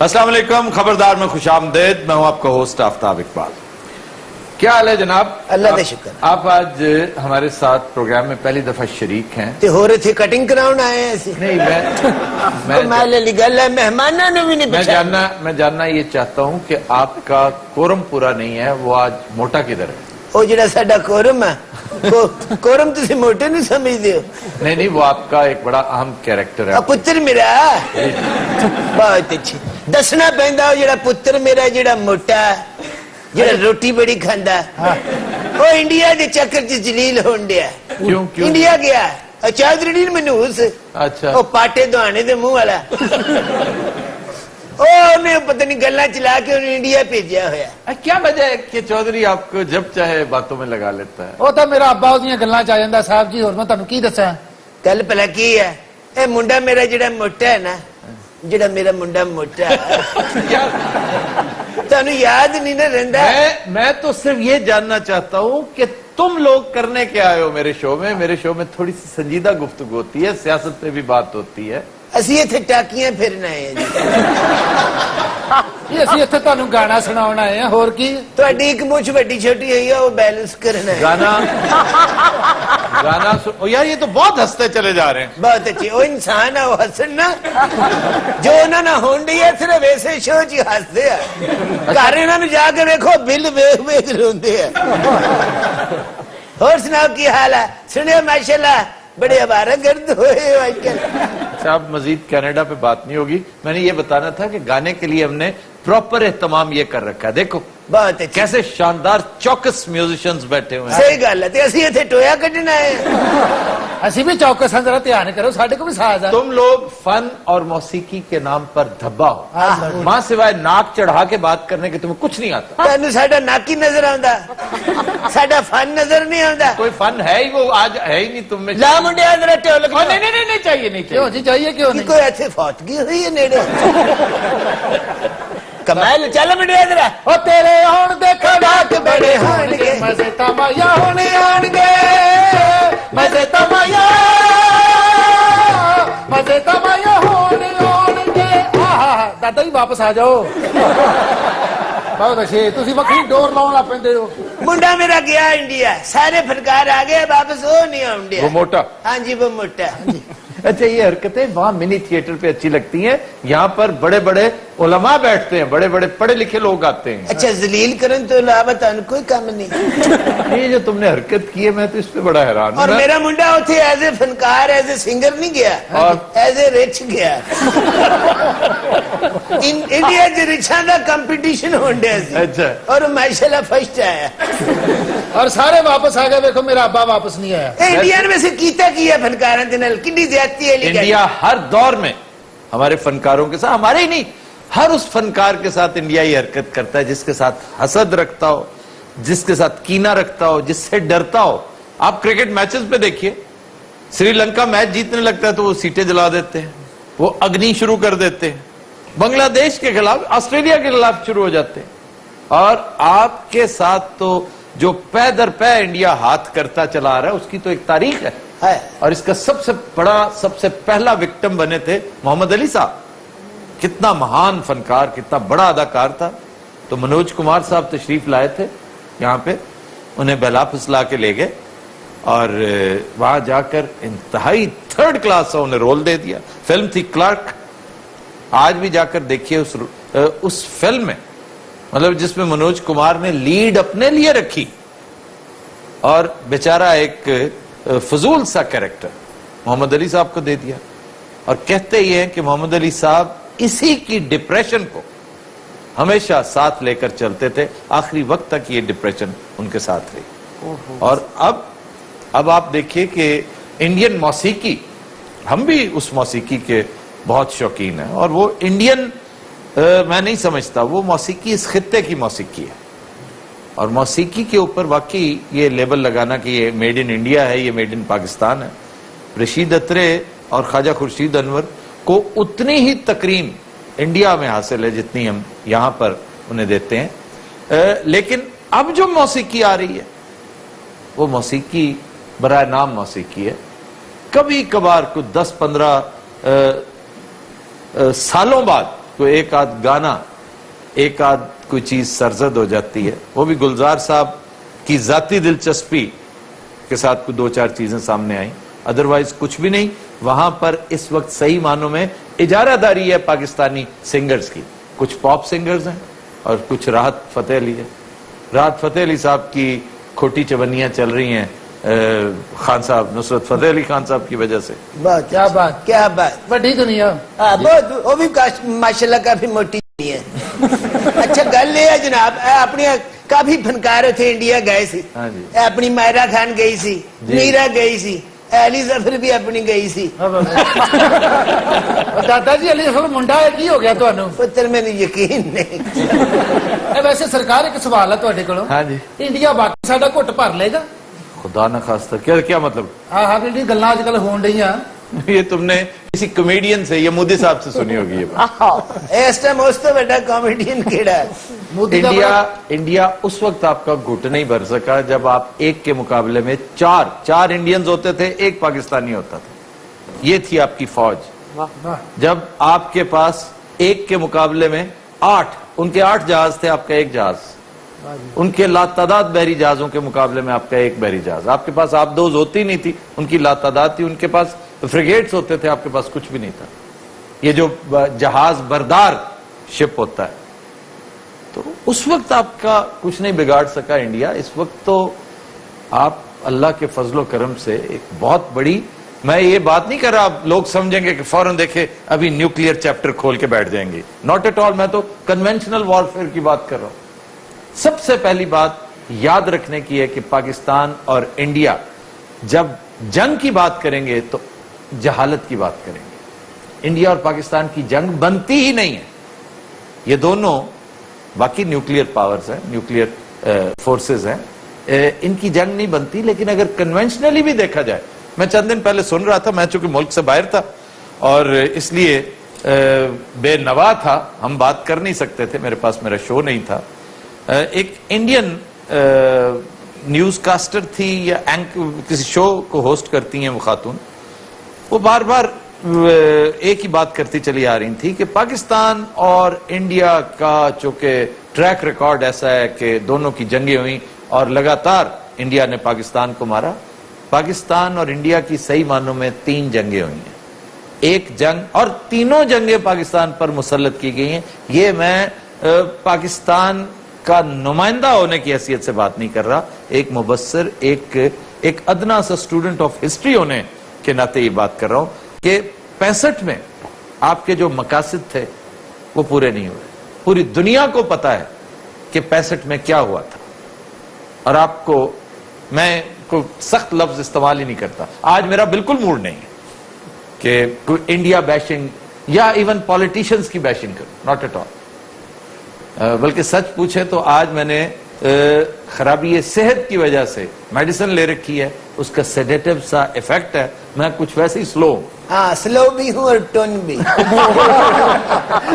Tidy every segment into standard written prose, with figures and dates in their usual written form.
السلام علیکم، خبردار میں خوش آمدید. میں ہوں آپ کا ہوسٹ آفتاب اقبال. کیا حال ہے جناب؟ اللہ کا شکر. آپ آج ہمارے ساتھ پروگرام میں پہلی دفعہ شریک ہیں. تے ہو رہے تھے کٹنگ کراؤن آئے ہیں ایسے؟ نہیں، مہمانوں نے بھی نہیں پوچھا. میں جاننا یہ چاہتا ہوں کہ آپ کا کورم پورا نہیں ہے، وہ آج موٹا کدھر ہے؟ وہ جڑا ساڈا کورم ہے، کورم تسی موٹے نہیں سمجھدے ہو. نہیں، وہ آپ کا ایک بڑا اہم کیریکٹر ہے. پتر میرا بہت اچھی دسنا پہندا، جڑا پتر میرا جڑا موٹا جڑا روٹی بڑی کھاندا، وہ انڈیا دے چکر چ جلیل ہون ڈیا. کیوں؟ انڈیا گیا چودھری منوس. اچھا. وہ پاٹے دوانے دے منہ والا، انہیں پتہ نہیں گلا چلا کے انہیں انڈیا بھیجا ہوا. کیا وجہ ہے کہ چودھری آپ کو جب چاہے باتوں میں لگا لیتا ہے؟ وہ تو میرا ابا اس گلا چ آ جاتا صاحب جی. اور میں تمہیں کی دسا گل پلا کی ہے، اے منڈا میرا جڑا موٹا ہے نا، جڑا میرا منڈا موٹا تانوں یاد نہیں نہ رہندا. میں تو صرف یہ جاننا چاہتا ہوں کہ تم لوگ کرنے کے آئے ہو میرے شو میں. میرے شو میں تھوڑی سی سنجیدہ گفتگو ہوتی ہے، سیاست پہ بھی بات ہوتی ہے. اسی اتنے ٹاکیاں پھرنا ہے جی. اسی اتنے تمہیں گانا سناؤنا ہے. اور کی تہاڈی ایک مچھ وڈی چھوٹی ہوئی ہے، وہ بیلنس کرنا ہے. گانا یار یہ تو بہت ہنستے چلے جا رہے ہیں. بہت اچھی. وہ انسان ہے، وہ ہسن نا جو انہوں نے ہون ڈی ہے، صرف ایسے شو چ ہستے ہیں. گھر انہوں نے جا کے دیکھو بل ویکھ ویکھ روندے ہیں. اور سناؤ کی حال ہے؟ سنیو ماشاءاللہ بڑے آوارہ گرد ہوئے آج کل. اچھا، اب مزید کینیڈا پہ بات نہیں ہوگی. میں نے یہ بتانا تھا کہ گانے کے لیے ہم نے پراپر اہتمام یہ کر رکھا ہے. دیکھو بہت اچھی، کیسے شاندار چوکس میوزیشنز بیٹھے ہوئے ہیں. صحیح گل ہے. اسی اتنے ٹویا کڈنا ہے. اسی بھی چوکس ہیں، ذرا دھیان کرو، ساڈے کو بھی ساز ہے. تم لوگ فن اور موسیقی کے نام پر دھبا ہو. ماں سوائے ناک چڑھا کے بات کرنے کے تمہیں کچھ نہیں آتا. تینوں ساڈا ناکی نظر آندا، ساڈا فن نظر نہیں آندا. کوئی فن ہے ہی، وہ آج ہے ہی نہیں تم میں. لا منڈیا ذرا ٹولک. نہیں چاہیے، نہیں کیوں چاہیے. جی چاہیے کیوں نہیں؟ کوئی ایسے فوتگی ہوئی ہے نیڑے؟ کمال چل منڈیا ذرا. او تیرے ہون دے کھڑاک بڑے ہون گے، مزے تمایا ہونے آن گے، مزے تمایا ہونے آن گے. دادا جی واپس آ جاؤ. بہت اچھے. تسی وکری ڈور لاؤن لگ پیندے ہو. منڈا میرا گیا انڈیا، سارے فنکار آ گئے واپس، وہ نہیں آن ڈیا. وہ موٹا. ہاں جی وہ موٹا. اچھا، یہ حرکتیں وہاں منی تھیٹر پہ اچھی لگتی ہیں. یہاں پر بڑے بڑے علماء بیٹھتے ہیں، بڑے بڑے پڑھے لکھے لوگ آتے ہیں. اچھا ذلیل کرن تو علاوہ تانوں کوئی کام نہیں. یہ جو تم نے حرکت کی ہے، میں تو اس پہ بڑا حیران ہوں. اور میرا منڈا اتنے ایز اے فنکار، ایز اے سنگر نہیں گیا، ایز اے رچ گیا. انڈیا کے رچاں دا کمپٹیشن ہون ڈیا سی. اچھا. اور ماشاءاللہ فرسٹ آیا. اور سارے واپس آ گئے. دیکھو میرا ابا واپس نہیں آیا. انڈیا نے ویسے کیتا کی ہے فنکاراں دے نال؟ کنی زیادتی ہے. انڈیا ہر دور میں ہمارے فنکاروں کے ساتھ، ہمارے ہی نہیں، ہر اس فنکار کے ساتھ انڈیا یہ حرکت کرتا ہے جس کے ساتھ حسد رکھتا ہو، جس کے ساتھ کینہ رکھتا ہو، جس سے ڈرتا ہو. آپ کرکٹ میچز پہ دیکھیے، سری لنکا میچ جیتنے لگتا ہے تو وہ سیٹیں جلا دیتے ہیں، وہ اگنی شروع کر دیتے ہیں. بنگلہ دیش کے خلاف، آسٹریلیا کے خلاف شروع ہو جاتے ہیں. اور آپ کے ساتھ تو جو پے در پے انڈیا ہاتھ کرتا چلا آ رہا ہے، اس کی تو ایک تاریخ ہے. اور اس کا سب سے بڑا، سب سے پہلا وکٹم بنے تھے محمد علی صاحب. کتنا مہان فنکار، کتنا بڑا اداکار تھا. تو منوج کمار صاحب تشریف لائے تھے یہاں پہ، انہیں بہلا پھسلا کے لے گئے اور وہاں جا کر انتہائی تھرڈ کلاس سے انہیں رول دے دیا. فلم تھی کلرک. آج بھی جا کر دیکھیے اس فلم میں، مطلب جس میں منوج کمار نے لیڈ اپنے لیے رکھی اور بیچارہ ایک فضول سا کریکٹر محمد علی صاحب کو دے دیا. اور کہتے یہ ہیں کہ محمد علی صاحب اسی کی ڈپریشن کو ہمیشہ ساتھ لے کر چلتے تھے. آخری وقت تک یہ ڈپریشن ان کے ساتھ رہی. اور اب آپ دیکھیے کہ انڈین موسیقی، ہم بھی اس موسیقی کے بہت شوقین ہیں. اور وہ انڈین میں نہیں سمجھتا، وہ موسیقی اس خطے کی موسیقی ہے. اور موسیقی کے اوپر واقعی یہ لیبل لگانا کہ یہ میڈ ان انڈیا ہے، یہ میڈ ان پاکستان ہے. رشید اترے اور خواجہ خورشید انور کو اتنی ہی تکریم انڈیا میں حاصل ہے جتنی ہم یہاں پر انہیں دیتے ہیں. لیکن اب جو موسیقی آ رہی ہے وہ موسیقی برائے نام موسیقی ہے. کبھی کبھار کچھ 10-15 سالوں بعد کوئی ایک آدھ گانا، ایک آدھ کوئی چیز سرزد ہو جاتی ہے، وہ بھی گلزار صاحب کی ذاتی دلچسپی کے ساتھ کوئی دو چار چیزیں سامنے آئیں، ادروائز کچھ بھی نہیں. وہاں پر اس وقت صحیح معنوں میں اجارہ داری ہے پاکستانی سنگرز کی. کچھ پاپ سنگرز ہیں اور کچھ راحت فتح علی ہے. راحت فتح علی صاحب کی کھوٹی چونیاں چل رہی ہیں خان صاحب، نصرت فتح علی خان صاحب کی وجہ سے. بہت کیا بات، کیا بات. بڑی دنیا. بہت وہ بھی ماشاءاللہ کافی موٹی ہے. اچھا گل یہ ہے جناب، اپنی کافی فنکار تھے انڈیا گئے سی. ہاں جی. اپنی مائرہ خان گئی سی، میرا گئی سی، علی ظفر بھی اپنی گئی سی. دادا جی علی ظفر منڈا ہے، کی ہو گیا تمہیں؟ پتر میں یقین نہیں. ویسے سرکار ایک سوال ہے تھوڑے کو. ہاں جی. انڈیا باقی ساڈا گھٹ بھر لے گا؟ خدا نہ خواستہ. کیا مطلب؟ ہاں ہاں جی گلاں اج کل ہون رہی ہیں. یہ تم نے کسی کمیڈین سے یا مودی صاحب سے سنی ہوگی یہ بات. اس ٹائم اس تو بڑا کامیڈین کیڑا ہے. مودی کا بڑا- انڈیا اس وقت آپ کا گھٹ نہیں بھر سکا جب آپ ایک کے مقابلے میں چار انڈینز ہوتے تھے، ایک پاکستانی ہوتا تھا. یہ تھی آپ کی فوج. واہ. جب آپ کے پاس ایک کے مقابلے میں 8، ان کے 8 جہاز تھے، آپ کا ایک جہاز. ان کے لاتعداد بحری جہازوں کے مقابلے میں آپ کا ایک بحری جہاز. آپ کے پاس آبدوز ہوتی نہیں تھی، ان کی لاتعداد تھی. ان کے پاس فریگیٹس ہوتے تھے، آپ کے پاس کچھ بھی نہیں تھا. یہ جو جہاز بردار شپ ہوتا ہے، تو اس وقت آپ کا کچھ نہیں بگاڑ سکا انڈیا. اس وقت تو آپ اللہ کے فضل و کرم سے ایک بہت بڑی، میں یہ بات نہیں کر رہا آپ لوگ سمجھیں گے کہ فوراً دیکھیں ابھی نیوکلیئر چیپٹر کھول کے بیٹھ جائیں گے. Not at all. میں تو کنونشنل وارفیئر کی بات کر رہا ہوں. سب سے پہلی بات یاد رکھنے کی ہے کہ پاکستان اور انڈیا جب جنگ کی بات کریں گے تو جہالت کی بات کریں گے. انڈیا اور پاکستان کی جنگ بنتی ہی نہیں ہے. یہ دونوں باقی نیوکلیئر پاورز ہیں، نیوکلیئر فورسز ہیں، ان کی جنگ نہیں بنتی. لیکن اگر کنونشنلی بھی دیکھا جائے، میں چند دن پہلے سن رہا تھا، میں چونکہ ملک سے باہر تھا اور اس لیے بے نوا تھا، ہم بات کر نہیں سکتے تھے، میرے پاس میرا شو نہیں تھا. ایک انڈین نیوز کاسٹر تھی یا کسی شو کو ہوسٹ کرتی ہیں وہ خاتون، وہ بار بار ایک ہی بات کرتی چلی آ رہی تھی کہ پاکستان اور انڈیا کا چونکہ ٹریک ریکارڈ ایسا ہے کہ دونوں کی جنگیں ہوئیں اور لگاتار انڈیا نے پاکستان کو مارا. پاکستان اور انڈیا کی صحیح معنوں میں 3 جنگیں ہوئی ہیں. ایک جنگ، اور تینوں جنگیں پاکستان پر مسلط کی گئی ہیں. یہ میں پاکستان کا نمائندہ ہونے کی حیثیت سے بات نہیں کر رہا، ایک مبصر، ایک ادنا سا اسٹوڈنٹ آف ہسٹری ہونے کے ناطے یہ بات کر رہا ہوں کہ 65 میں آپ کے جو مقاصد تھے وہ پورے نہیں ہوئے. پوری دنیا کو پتا ہے کہ 65 میں کیا ہوا تھا. اور آپ کو میں کوئی سخت لفظ استعمال ہی نہیں کرتا. آج میرا بالکل موڈ نہیں ہے کہ کوئی انڈیا بیشنگ یا ایون پالیٹیشنز کی بیشنگ کروں، ناٹ ایٹ آل. بلکہ سچ پوچھے تو آج میں نے خرابی صحت کی وجہ سے میڈیسن لے رکھی ہے، اس کا سیڈیٹو سا ایفیکٹ ہے، میں کچھ ویسے ہی سلو ہوں. ہاں سلو بھی ہوں اور ٹون بھی.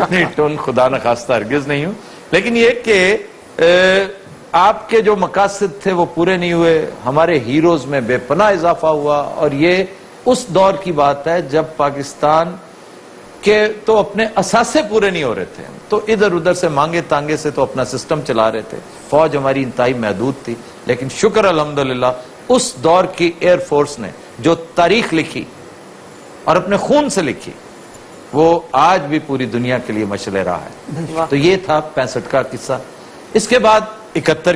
نہیں، ٹون خدا نہ خواستہ ہرگز نہیں ہوں. لیکن یہ کہ آپ کے جو مقاصد تھے وہ پورے نہیں ہوئے. ہمارے ہیروز میں بے پناہ اضافہ ہوا، اور یہ اس دور کی بات ہے جب پاکستان کے تو اپنے اثاثے پورے نہیں ہو رہے تھے، تو ادھر ادھر سے مانگے تانگے سے تو اپنا سسٹم چلا رہے تھے. فوج ہماری انتہائی محدود تھی، لیکن شکر الحمدللہ اس دور کی ایئر فورس نے جو تاریخ لکھی اور اپنے خون سے لکھی، وہ آج بھی پوری دنیا کے لیے مشعل راہ ہے. تو یہ تھا 65 کا قصہ. اس کے بعد 71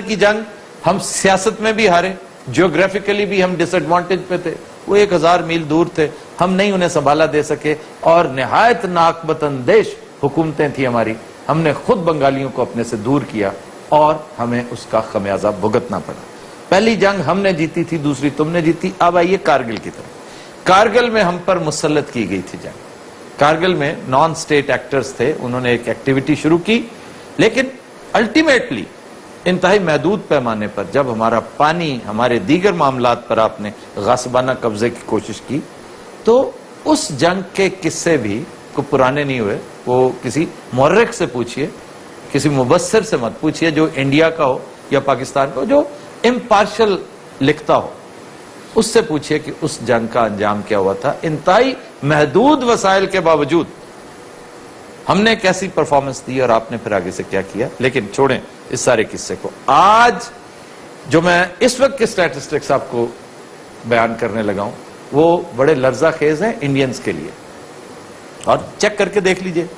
کی جنگ ہم سیاست میں بھی ہارے، جیوگرافیکلی بھی ہم ڈس ایڈوانٹیج پہ تھے. وہ 1000 میل دور تھے، ہم نہیں انہیں سنبھالا دے سکے، اور نہایت ناقبت اندیش حکومتیں تھیں ہماری. ہم نے خود بنگالیوں کو اپنے سے دور کیا اور ہمیں اس کا خمیازہ بھگتنا پڑا. پہلی جنگ ہم نے جیتی تھی، دوسری تم نے جیتی. اب آئیے کارگل کی طرف. کارگل میں ہم پر مسلط کی گئی تھی جنگ. کارگل میں نان سٹیٹ ایکٹرز تھے، انہوں نے ایک ایکٹیویٹی شروع کی، لیکن الٹیمیٹلی انتہائی محدود پیمانے پر جب ہمارا پانی، ہمارے دیگر معاملات پر آپ نے غاصبانہ قبضے کی کوشش کی، تو اس جنگ کے قصے بھی کوئی پرانے نہیں ہوئے. وہ کسی مورخ سے پوچھئے، کسی مبصر سے مت پوچھئے جو انڈیا کا ہو یا پاکستان کا ہو، جو امپارشل لکھتا ہو، اس سے پوچھئے کہ اس جنگ کا انجام کیا ہوا تھا. انتہائی محدود وسائل کے باوجود हमने कैसी परफॉर्मेंस दी और आपने फिर आगे से क्या किया। लेकिन छोड़ें इस सारे किस्से को। आज जो मैं इस वक्त के स्टैटिस्टिक्स आपको बयान करने लगा हूं वो बड़े लर्जा खेज हैं इंडियंस के लिए, और चेक करके देख लीजिए।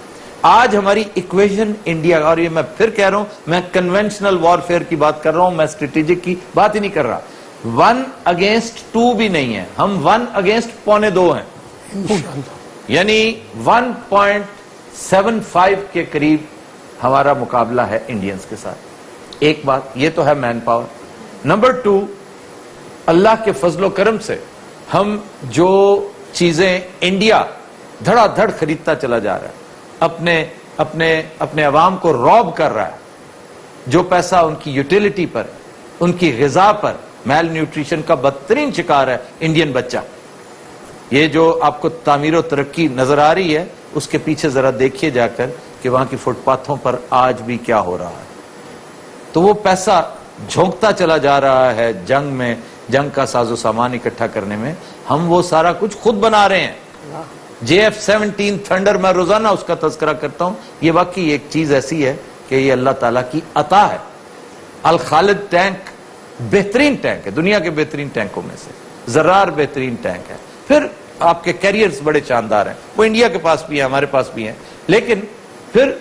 आज हमारी इक्वेशन इंडिया, और ये मैं फिर कह रहा हूं, मैं कन्वेंशनल वॉरफेयर की बात कर रहा हूं, मैं स्ट्रेटेजिक की बात ही नहीं कर रहा। 1 against 2 भी नहीं है, हम 1 against 1.25 हैं, यानी 1.75 के करीब हमारा मुकाबला है इंडियंस के साथ। एक बात ये तो है मैन पावर। नंबर 2, अल्लाह के फजलो करम से हम जो चीजें इंडिया धड़ाधड़ खरीदता चला जा रहा है, अपने अवाम को रॉब कर रहा है, जो पैसा उनकी यूटिलिटी पर, उनकी ग़िज़ा पर, मैल न्यूट्रिशन का बदतरीन शिकार है इंडियन बच्चा। ये जो आपको तामीर और तरक्की नजर आ रही है, उसके पीछे जरा देखिए जाकर कि वहां की फुटपाथों पर आज भी क्या हो रहा है। तो वो पैसा झोंकता चला जा रहा है जंग में, जंग का साजो सामान इकट्ठा करने में। हम वो सारा कुछ खुद बना रहे हैं। JF-17 थंडर, मैं रोजाना उसका तज़किरा करता हूं। ये वाकई एक चीज ऐसी है कि ये अल्लाह ताला की अता है। अल खालिद टैंक बेहतरीन टैंक है, दुनिया के बेहतरीन टैंकों में से। जर्रार बेहतरीन टैंक है। फिर आपके कैरियर्स बड़े शानदार हैं, वो इंडिया के पास भी है, हमारे पास भी है। लेकिन फिर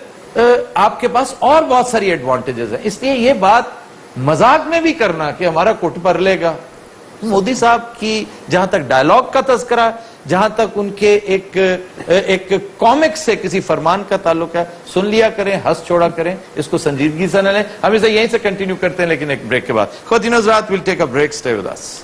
आपके पास और बहुत सारी एडवांटेजेस हैं। इसलिए ये बात मजाक में भी करना कि हमारा कुट पर लेगा। मोदी साहब की जहां तक डायलॉग का तज़किरा, जहां तक उनके एक कॉमिक से किसी फरमान का ताल्लुक है, सुन लिया करें, हंस छोड़ा करें, इसको संजीदगी से न लें। हम इसे यहीं से कंटिन्यू करते हैं, लेकिन एक ब्रेक के बाद। ख्वातीन हज़रात, will take a break, stay with us.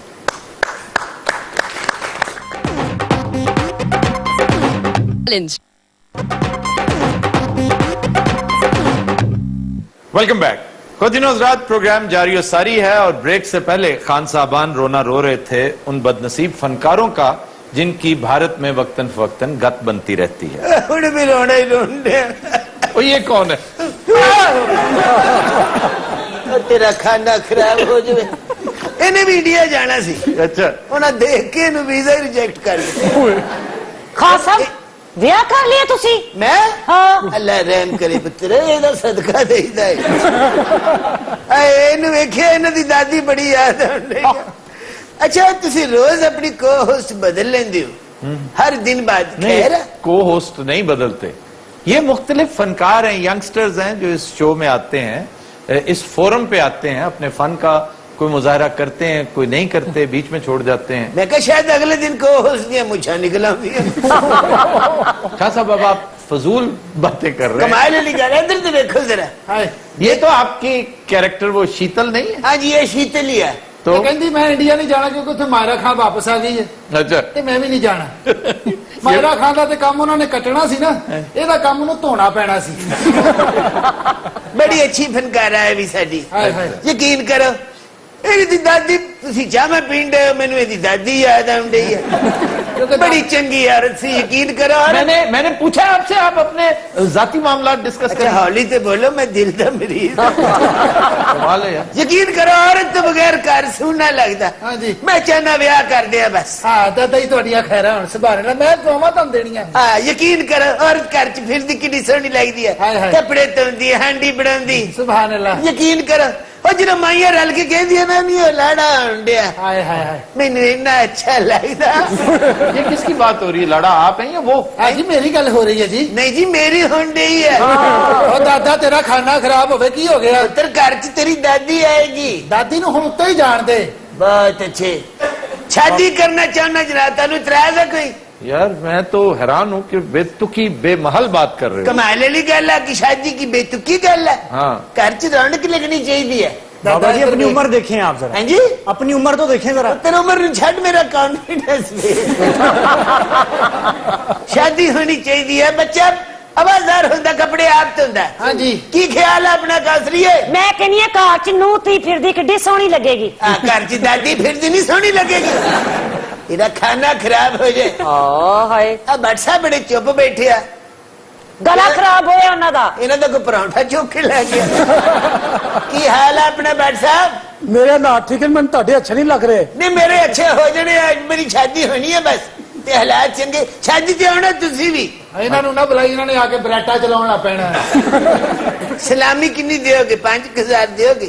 Welcome back. ख्वातीन हज़रात, प्रोग्राम जारी और सारी है, और ब्रेक से पहले खान साहबान रोना रो रहे थे उन बदनसीब फनकारों का जिनकी भारत में वक्तन फवक्तन गत बनती रहती है। भी रोना ही रोने। और ये कौन है? तेरा खाना खराब हो जाए। इन्हें भी इंडिया जाना सी। अच्छा, उन्हें देख के वीजा रिजेक्ट कर दिया। खान साहब ਵਿਆਹ ਕਰ ਲਿਆ ਤੁਸੀਂ? मैं हाँ। अल्लाह रहम करे पुत्र, ਇਹਦਾ ਸਦਕਾ ਦੇਈਦਾ ਹੈ। ਇਹਨੂੰ ਵੇਖਿਆ, ਇਹਨਾਂ ਦੀ ਦਾਦੀ ਬੜੀ ਯਾਦ ਆਉਂਦੀ ਹੈ। अच्छा, ਤੁਸੀਂ रोज अपनी को होस्ट बदल लेंदे हो हर दिन बाद? खैर, को होस्ट नहीं बदलते। ये मुख्तलिफ फनकार हैं, यंगस्टर्स हैं जो इस शो में आते हैं, इस फोरम पे आते हैं, अपने फन का कोई मुजाहरा करते हैं, कोई नहीं करते, बीच में छोड़ जाते हैं। मैं कहा शायद अगले दिन को होस्ट दिया मुझा निकला भी। शाह साहब, अब आप फजूल बातें कर रहे हैं। कमाल वाली गल है। इधर तो देखो जरा। ये तो आपकी कैरेक्टर वो शीतल नहीं है? हाँ जी, ये शीतल ही है। तो ਕਹਿੰਦੀ ਮੈਂ ਇੰਡੀਆ ਨਹੀਂ ਜਾਣਾ ਕਿਉਂਕਿ ਉੱਥੇ ਮਾਇਰਾ ਖਾਨ ਵਾਪਸ ਆ ਗਈ ਹੈ अच्छा, ਤੇ ਮੈਂ ਵੀ ਨਹੀਂ ਜਾਣਾ। ਮਾਇਰਾ ਖਾਨ ਦਾ ਤੇ ਕੰਮ ਉਹਨਾਂ ਨੇ ਕੱਟਣਾ ਸੀ ਨਾ, ਇਹਦਾ ਕੰਮ ਉਹਨੂੰ ਧੋਣਾ ਪੈਣਾ ਸੀ। बड़ी अच्छी फनकारा है भी साडी। हाय हाय। यकीन करो, ਇਹਦੀ ਦਾਦੀ, ਤੁਸੀਂ ਚਾਹ ਪੀਣ ਦੇ, ਮੈਨੂੰ ਇਹਦੀ ਦਾਦੀ ਯਾਦ ਆਉਂਦੀ ਹੈ। बड़ी चंगी औरत सी, यकीन करो। मैंने पूछा आपसे, आप अपने जाती मामला डिस्कस अच्छा, हौली तो बोलो, मैं दिल का मरीज। कमाल है यार। यकीन करो, औरत तो बगैर घर सूना लगता। हाँ जी। मैं चाहना ब्याह कर दिया बस। ਹਾਂ ਦਾਦਾ ਜੀ ਤੁਹਾਡੀਆਂ ਖੈਰਾਂ ਹੁਣ ਸੁਭਾਨ ਅੱਲਾਹ, ਮੈਂ ਦੋਵਾਂ ਤੁਹਾਨੂੰ ਦੇਣੀਆਂ। हाँ, यकीन करो, औरत घर च फिरदी कितनी सोहनी लगती है। हाय हाय। कपड़े धोंदी, हांडी बनांदी। ਸੁਭਾਨ ਅੱਲਾਹ। यकीन करो, और जो माइया रल के कहदी है ना, नहीं वो लाड़ा होंडिया, ਹਾਏ ਹਾਏ ਹਾਏ। मैनू इतना अच्छा लगता। ये किसकी बात हो रही है? लड़ा आप हैं या वो? ਹਾਂ ਜੀ ਮੇਰੀ ਗੱਲ ਹੋ ਰਹੀ ਹੈ ਜੀ। नहीं जी, मेरी होंडी है। ਉਹ ਦਾਦਾ ਤੇਰਾ ਖਾਣਾ ਖਰਾਬ ਹੋਵੇ ਕੀ ਹੋ ਗਿਆ? पुत्र, घर च तेरी दादी आएगी। ਦਾਦੀ ਨੂੰ ਹੁਣ ਉੱਤੇ ਹੀ ਜਾਣ ਦੇ। बहुत अच्छे। शादी करना चाहना जरा, तेन इतराज है कोई? यार मैं तो हैरान हूँ कि बेतुकी बेमहल बात कर रहे हो। कमाल वाली गल है कि शादी की बेतुकी गल है। हाँ। घर च रौनक लगनी चाहिए है। बाबा जी अपनी उम्र देखें आप जरा। हाँ जी, अपनी उम्र तो देखें जरा। तेरी उम्र छड़, मेरा कॉन्फिडेंस। शादी होनी चाहिए है। बच्चा आवाजदार होता, कपड़े आप धोंदा। हाँ जी। की ख्याल है अपना कासरीए? ਮੈਂ ਕਹਿੰਦੀ ਆ ਘਰ ਚ ਨੂੰ ਤੀ ਫਿਰਦੀ ਕਿੱਡੀ ਸੋਹਣੀ ਲੱਗੇਗੀ। घर च दादी फिरती नहीं सोहनी लगेगी। तेरा खाना खराब हो जाए। ਓ ਹਾਏ, भट्ट साहब बड़े चुप बैठे आ। ਗਲਾ ਖਰਾਬ ਹੋਇਆ ਉਹਨਾਂ ਦਾ। इन्हों का कोई परांठा चुक के लै गया। की हाल है अपना भट्ट साहब? मेरे ना ठीक है, मन ताड़े अच्छे नहीं लग रहे। नहीं, मेरे अच्छे हो जाने, आज मेरी शादी होनी है बस। ते हालात चंगे, शादी ते आना तुसी भी। ਇਹਨਾਂ ਨੂੰ ਨਾ ਬੁਲਾਈ, ਇਹਨਾਂ ਨੇ ਆ ਕੇ ਬਰੈਟਾ ਚਲਾਉਣ ਲੱਗ ਪੈਣਾ। सलामी कितनी दोगे? 5,000 दोगे?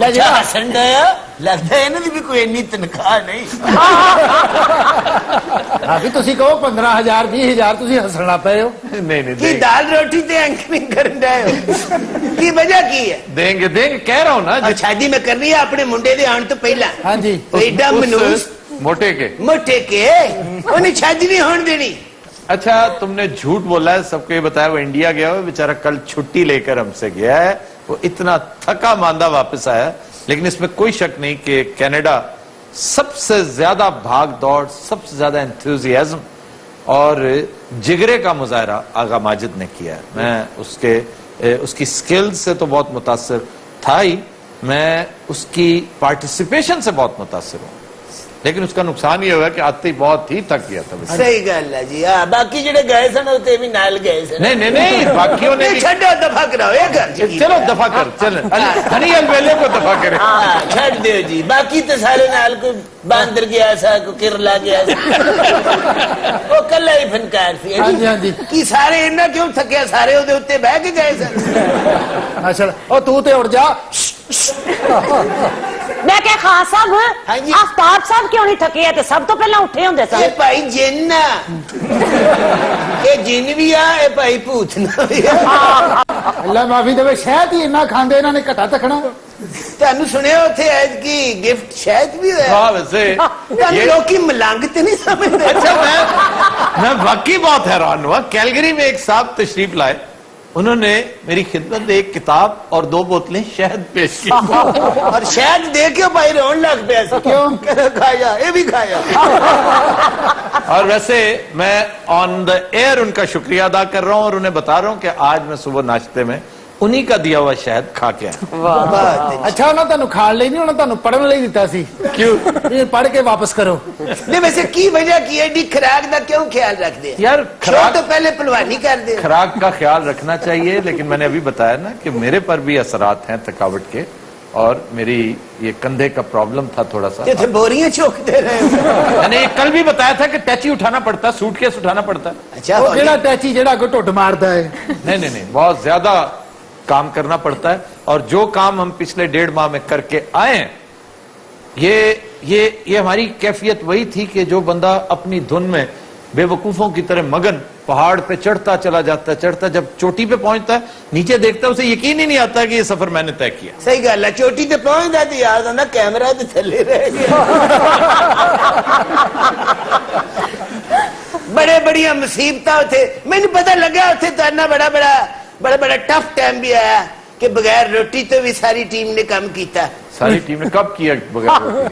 अच्छा हसन डया लगता है इन्होंने भी कोई इन्नी तनख्वाह नहीं। ਹਾਂ ਵੀ ਤੁਸੀਂ ਕਹੋ 15,000 20,000 ਤੁਸੀਂ ਹੱਸਣ ਲੱਗ ਪਏ ਹੋ। नहीं नहीं की देंगे दाल रोटी ते एंकरिंग कर रहे हो की वजह की है? देंगे देंगे कह रहा हूँ ना और शादी में करनी है अपने मुंडे दे आने तो पहला हाँ जी। एडा मनूस मोटे के। मोटे के उन्हें शादी नहीं होने देनी। अच्छा तुमने झूठ बोला है, सबको ये बताया वो इंडिया गया हुआ बेचारा, कल छुट्टी लेकर हमसे गया है, वो इतना थका मांदा वापस आया। लेकिन इसमें कोई शक नहीं कि कनाडा सबसे ज्यादा भाग दौड़, सबसे ज्यादा एंथुजियाज्म और जिगरे का मुजाहरा आगा माजिद ने किया है। मैं उसकी स्किल्स से तो बहुत मुतासिर था ही, मैं उसकी पार्टिसिपेशन से बहुत मुतासिर हूं, लेकिन उसका नुकसान ये हुआ कि आते ही बहुत ही थक गया था। सही गल है जी। हाँ बाकी जेडे गए सन उते भी नाल गए सन। नहीं नहीं नहीं बाकियों ने भी... छड्डो दफा कराओ ये घर चलो दफा कर, चल हनी अलवेले को दफा करे। हाँ छड़ दो जी, बाकी तो सारे नाल को बांदर गया सा, को किरला गया सा। वो कल ही फनकार सी। हाँ जी हाँ जी। कि सारे इन्ना क्यों थके? सारे उदे उत्ते बह के गए सन। ਅੱਛਾ ਉਹ ਤੂੰ ਤੇ ਉੜ ਜਾ। मैं क्या खास साहब हाँ जी। आफ्ताब साहब क्यों नहीं थके है? ते सब तो पहला उठे होंगे ये सर। भाई जिन आ, ये जिन भी आ, ये भाई भूतना भी आ। ਅੱਲਾ ਮਾਫੀ ਦੇਵੇ, ਸ਼ਹਿਦ ਹੀ ਇੰਨਾ ਖਾਂਦੇ ਇਹਨਾਂ ਨੇ ਘਟਾ ਤਖਣਾ। ਤੁਹਾਨੂੰ ਸੁਣਿਆ ਉੱਥੇ ਐਤਕੀ ਗਿਫਟ ਸ਼ਾਇਦ ਵੀ ਹੋਇਆ। हाँ वैसे ਤੁਹਾਨੂੰ ਲੋਕੀ ਮਲੰਗ ਤੇ ਨਹੀਂ ਸਮਝਦੇ। अच्छा मैं वाकई बहुत हैरान हुआ। कैलगरी में एक साहब तशरीफ लाए, उन्होंने मेरी खिदमत में एक किताब और 2 बोतलें शहद पेश की। और शहद दे के भाई रोन लग पे ऐसे क्यों? खाया ये भी खाया। और वैसे मैं ऑन द एयर उनका शुक्रिया अदा कर रहा हूं और उन्हें बता रहा हूं कि आज मैं सुबह नाश्ते में उन्हीं का दिया हुआ शहद खा के आया। ਅੱਛਾ ਉਹਨਾਂ ਤੁਹਾਨੂੰ ਖਾਣ ਲਈ ਨਹੀਂ, ਉਹਨਾਂ ਤੁਹਾਨੂੰ ਪੜਨ ਲਈ ਦਿੱਤਾ ਸੀ। क्यों ਇਹ ਪੜ ਕੇ ਵਾਪਸ ਕਰੋ। नहीं वैसे की वजह की एडी खुराक का क्यों ख्याल रखते हैं? यार शो खुराक तो पहले पहलवानी कर दे। खुराक का ख्याल रखना चाहिए, लेकिन मैंने अभी बताया ना कि मेरे पर भी असरात हैं थकावट के, और मेरी ये कंधे का प्रॉब्लम था थोड़ा सा। ये तो बोरियां चौकते रहे। मैंने ये कल भी बताया था कि टैची उठाना पड़ता है, सूटकेस उठाना पड़ता है। अच्छा ਉਹ ਜਿਹੜਾ ਟੈਚੀ ਜਿਹੜਾ ਅੱਗੋਂ ਢੁੱਡ ਮਾਰਦਾ ਹੈ। नहीं नहीं नहीं बहुत ज्यादा काम करना पड़ता है, और जो काम हम पिछले 1.5 माह में करके आए हैं, ये हमारी कैफियत वही थी कि जो बंदा अपनी धुन में बेवकूफों की तरह मगन पहाड़ पे चढ़ता चला जाता है, चढ़ता जब चोटी पे पहुंचता है, नीचे देखता है, उसे यकीन ही नहीं आता कि ये सफर मैंने तय किया। सही गल है। चोटी ते पहुंचदा तो याद आंदा कैमरा तो थल्ले रह गया। बड़े बड़िया मुसीबतां उथे मैंने पता लगा उथे तो इतना बड़ा टफ टाइम भी आया कि बगैर रोटी तो भी सारी टीम ने काम किया। सारी टीम ने कब किया बगैर रोटी?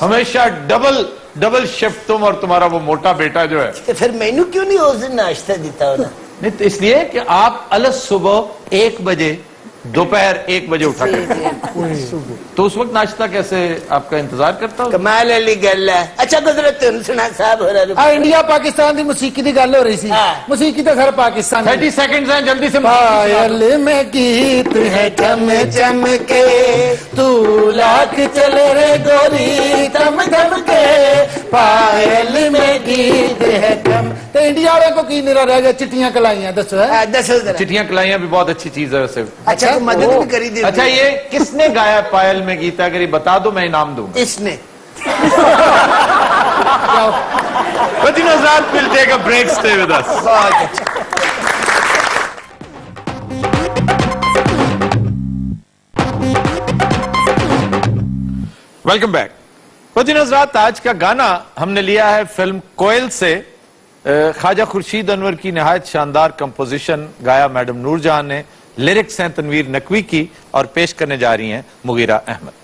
हमेशा डबल शिफ्ट तुम और तुम्हारा वो मोटा बेटा जो है। तो फिर मैनू क्यों नहीं उस दिन नाश्ता दिता होना? नहीं तो इसलिए कि आप अलग सुबह 1 बजे, दोपहर 1 बजे उठा करते, तो उस वक्त नाश्ता कैसे आपका इंतजार करता हूँ। कमाल वाली गल है। अच्छा गुजरत तुम सुना साहब हो रहा ਆ ਇੰਡੀਆ ਪਾਕਿਸਤਾਨ ਦੀ ਮੌਸੀਕੀ ਦੀ ਗੱਲ ਹੋ ਰਹੀ ਸੀ। ਹਾਂ। ਮੌਸੀਕੀ ਤਾਂ ਸਰ ਪਾਕਿਸਤਾਨ ਦੀ। 30 सेकंड हैं, जल्दी से। पायल में गीत है चम चम के, तू लाख चले रे गोरी चम चम के, पायल में गीत है चम। तो इंडिया वाले को की निरा रह गया? चिट्टियां कलाइयां दसो है। दसो जरा। चिट्ठियां कलाइयां भी बहुत अच्छी चीज है वैसे। अच्छा तो मदद भी करी दे। अच्छा ये किसने गाया पायल में गीता? अगर ये बता दो मैं इनाम दूंगा। इसने But you know, Zad, we'll take a break. Stay with us. बहुत अच्छा। Welcome back. पति नजरात, आज का गाना हमने लिया है फिल्म कोयल से। ख्वाजा खुर्शीद अनवर की निहायत शानदार कंपोजिशन, गाया मैडम नूरजहां ने, लिरिक्स हैं तनवीर नकवी की, और पेश करने जा रही हैं मुगीरा अहमद।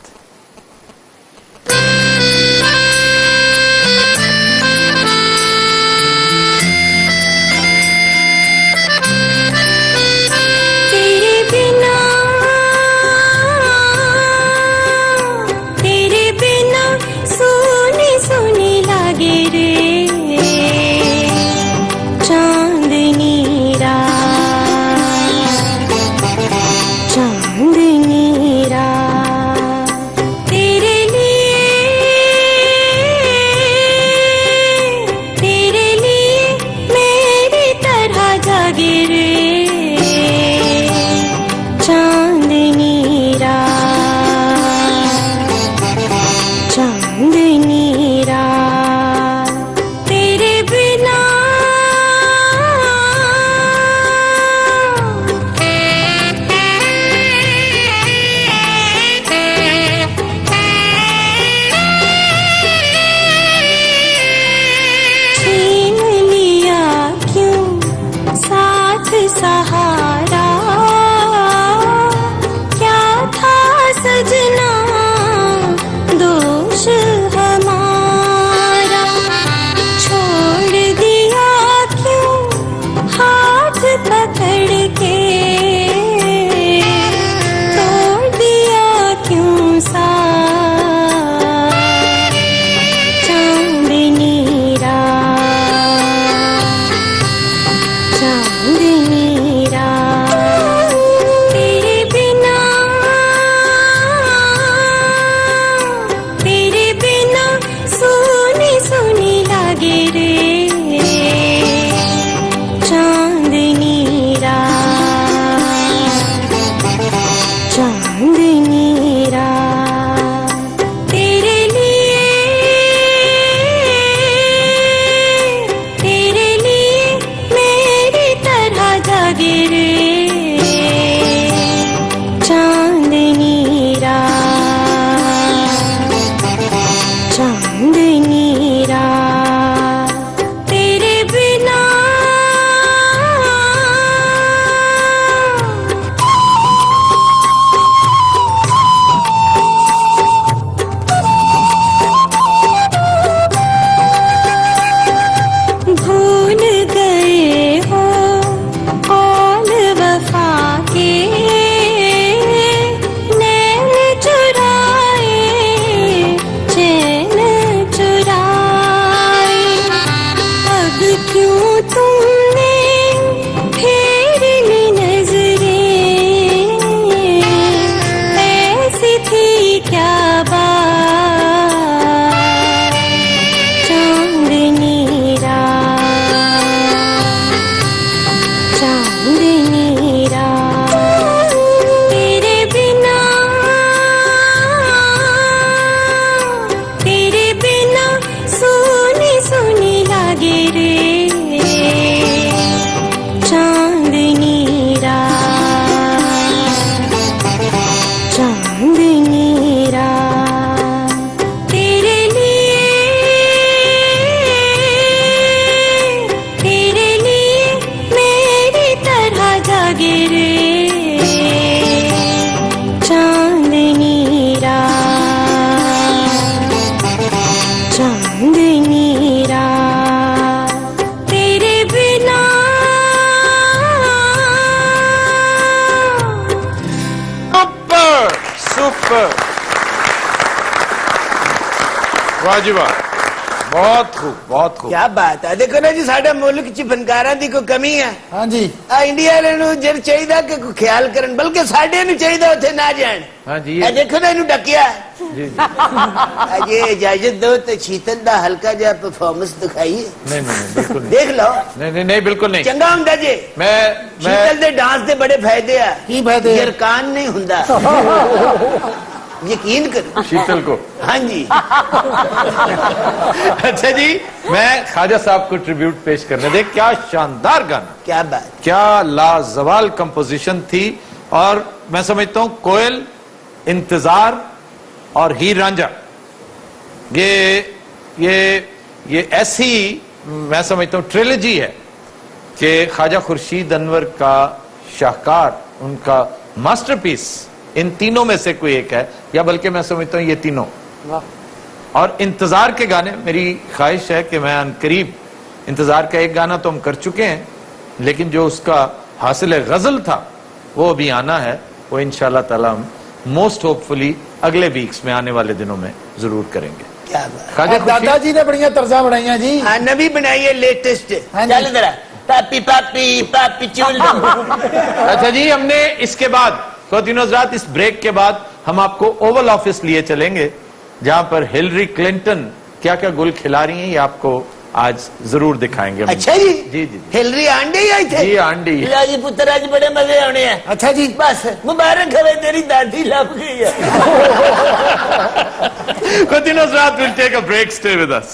सुपर, वाह जी वाह, बहुत खूब, बहुत खूब। क्या बात है। देखो ना जी, साडे मुल्क च फनकारां दी कोई कमी है? हाँ जी। आ इंडिया वाले नूं जर चाहिदा कि कोई ख्याल करन, बल्कि साडे नूं चाहिदा उत्थे ना जाण। हाँ जी, ए देखो ना इनू डकिया। जी जी। अजे इजाजत दो तो शीतल दा हल्का जा परफॉर्मेंस दिखाइए। नहीं नहीं नहीं, बिल्कुल नहीं, देख लो, नहीं नहीं नहीं, बिल्कुल नहीं। चंगा हुंदा जे। मैं शीतल दे डांस दे बड़े फायदे आ। की फायदे आ? यरकान नहीं हुंदा, यकीन करो। शीतल को। हाँ जी। अच्छा जी, मैं ख्वाजा साहब को ट्रिब्यूट पेश करने दे। क्या शानदार गाना, क्या बात। क्या लाजवाल कंपोजिशन थी। और मैं समझता हूं कोयल, इंतजार और हीर रांझा, ये ऐसी मैं समझता हूं ट्रिलॉजी है कि ख्वाजा खुर्शीद अनवर का शाहकार, उनका मास्टरपीस इन तीनों में से कोई एक है, या बल्कि मैं समझता हूं ये तीनों। और इंतजार के गाने, मेरी ख्वाहिश है कि मैं अनकरीब, इंतजार का एक गाना तो हम कर चुके हैं, लेकिन जो उसका हासिल गजल था वो अभी आना है। वो इंशाल्लाह ताला हम मोस्ट होपफुली अगले वीक्स में, आने वाले दिनों में जरूर करेंगे। क्या बात। ख्वाजा खुर्शीद, दादाजी ने बढ़िया तर्जा बनाई जी। हाँ, नवी बनाइए लेटेस्ट। हाँ जी। चल जरा, पापी पापी पापी चूल दो। अच्छा जी, हमने इसके बाद ख्वातीन हज़रात, इस ब्रेक के बाद हम आपको ओवल ऑफिस लिए चलेंगे, जहां पर हिलरी क्लिंटन क्या क्या गुल खिला रही हैं, ये आपको आज जरूर दिखाएंगे। अच्छा जी। जी जी हिलरी आंडी आई थे? जी आंडी। ला जी पुत्र, आज बड़े मजे आने हैं। अच्छा जी। बस मुबारक हवे, तेरी दादी लभ गई है। ख्वातीन हज़रात, we'll take a break, stay with us.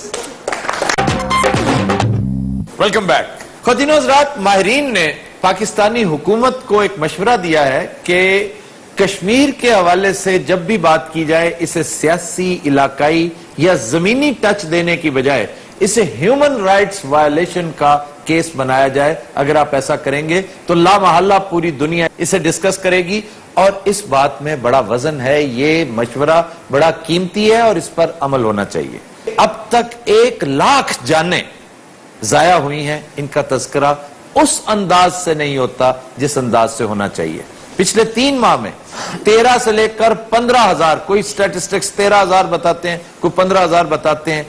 Welcome back. ख्वातीन हज़रात, माहिरीन ने पाकिस्तानी हुकूमत को एक मशवरा दिया है कि कश्मीर के हवाले से जब भी बात की जाए, इसे सियासी, इलाकाई या जमीनी टच देने की बजाय इसे ह्यूमन राइट्स वायलेशन का केस बनाया जाए। अगर आप ऐसा करेंगे तो लामहल्ला पूरी दुनिया इसे डिस्कस करेगी, और इस बात में बड़ा वजन है। ये मशवरा बड़ा कीमती है और इस पर अमल होना चाहिए। अब तक 1 लाख जानें जाया हुई हैं, इनका तस्करा उस अंदाज से नहीं होता जिस अंदाज से होना चाहिए। पिछले 3 माह में 13 से लेकर 15,000, कोई स्टैटिस्टिक्स 13,000 बताते हैं, कोई 15,000 बताते हैं।